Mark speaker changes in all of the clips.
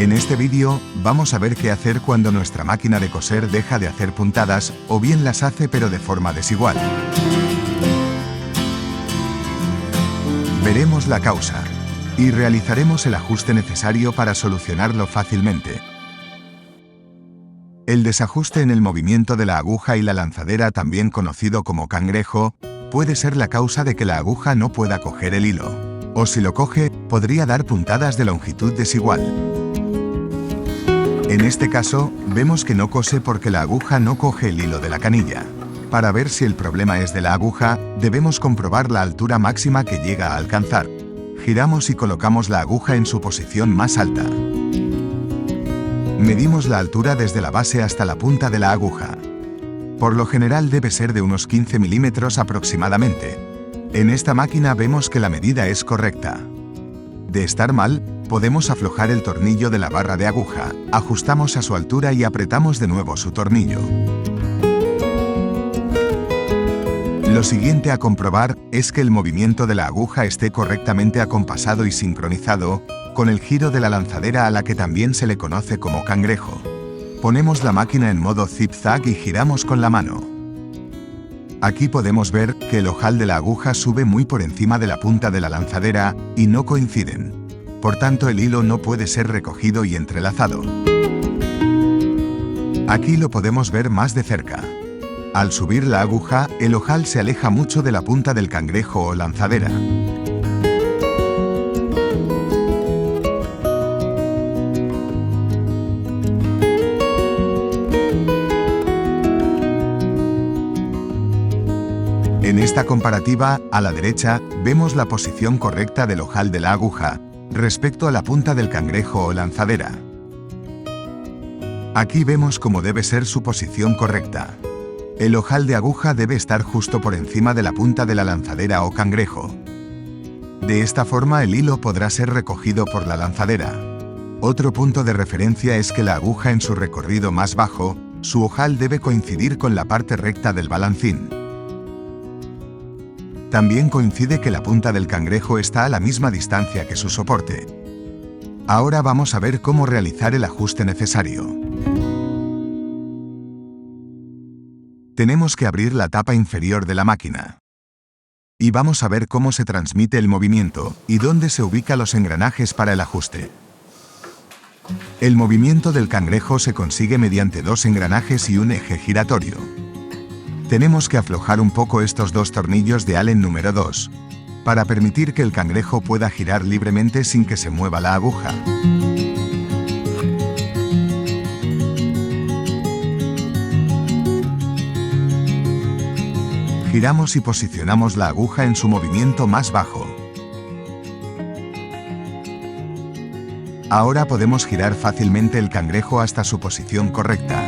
Speaker 1: En este vídeo, vamos a ver qué hacer cuando nuestra máquina de coser deja de hacer puntadas, o bien las hace pero de forma desigual. Veremos la causa, y realizaremos el ajuste necesario para solucionarlo fácilmente. El desajuste en el movimiento de la aguja y la lanzadera, también conocido como cangrejo, puede ser la causa de que la aguja no pueda coger el hilo, o si lo coge, podría dar puntadas de longitud desigual. En este caso, vemos que no cose porque la aguja no coge el hilo de la canilla. Para ver si el problema es de la aguja, debemos comprobar la altura máxima que llega a alcanzar. Giramos y colocamos la aguja en su posición más alta. Medimos la altura desde la base hasta la punta de la aguja. Por lo general debe ser de unos 15 milímetros aproximadamente. En esta máquina vemos que la medida es correcta. De estar mal, podemos aflojar el tornillo de la barra de aguja, ajustamos a su altura y apretamos de nuevo su tornillo. Lo siguiente a comprobar es que el movimiento de la aguja esté correctamente acompasado y sincronizado con el giro de la lanzadera, a la que también se le conoce como cangrejo. Ponemos la máquina en modo zig-zag y giramos con la mano. Aquí podemos ver que el ojal de la aguja sube muy por encima de la punta de la lanzadera y no coinciden. Por tanto, el hilo no puede ser recogido y entrelazado. Aquí lo podemos ver más de cerca. Al subir la aguja, el ojal se aleja mucho de la punta del cangrejo o lanzadera. En esta comparativa, a la derecha, vemos la posición correcta del ojal de la aguja respecto a la punta del cangrejo o lanzadera. Aquí vemos cómo debe ser su posición correcta. El ojal de aguja debe estar justo por encima de la punta de la lanzadera o cangrejo. De esta forma el hilo podrá ser recogido por la lanzadera. Otro punto de referencia es que la aguja, en su recorrido más bajo, su ojal debe coincidir con la parte recta del balancín. También coincide que la punta del cangrejo está a la misma distancia que su soporte. Ahora vamos a ver cómo realizar el ajuste necesario. Tenemos que abrir la tapa inferior de la máquina. Y vamos a ver cómo se transmite el movimiento y dónde se ubican los engranajes para el ajuste. El movimiento del cangrejo se consigue mediante dos engranajes y un eje giratorio. Tenemos que aflojar un poco estos dos tornillos de Allen número 2, para permitir que el cangrejo pueda girar libremente sin que se mueva la aguja. Giramos y posicionamos la aguja en su movimiento más bajo. Ahora podemos girar fácilmente el cangrejo hasta su posición correcta.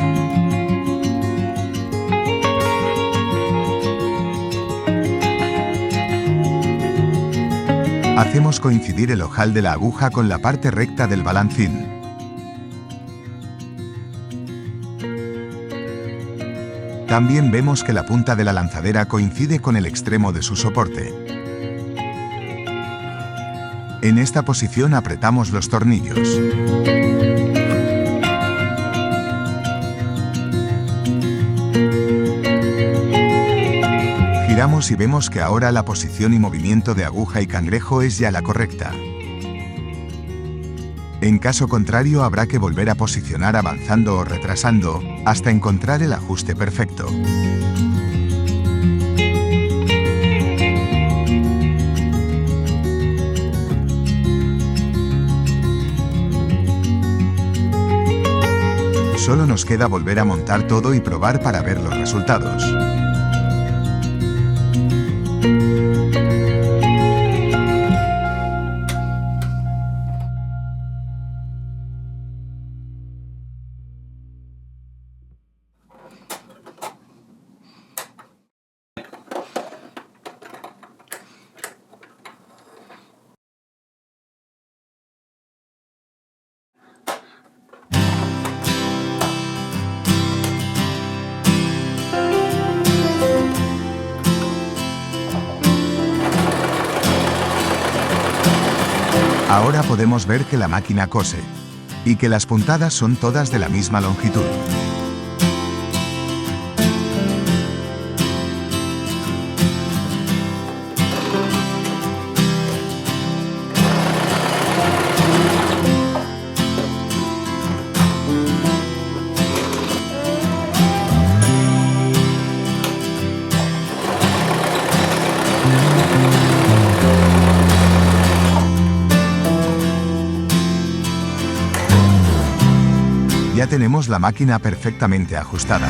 Speaker 1: Hacemos coincidir el ojal de la aguja con la parte recta del balancín. También vemos que la punta de la lanzadera coincide con el extremo de su soporte. En esta posición apretamos los tornillos. Giramos y vemos que ahora la posición y movimiento de aguja y cangrejo es ya la correcta. En caso contrario, habrá que volver a posicionar avanzando o retrasando hasta encontrar el ajuste perfecto. Solo nos queda volver a montar todo y probar para ver los resultados. Ahora podemos ver que la máquina cose. y que las puntadas son todas de la misma longitud. Ya tenemos la máquina perfectamente ajustada.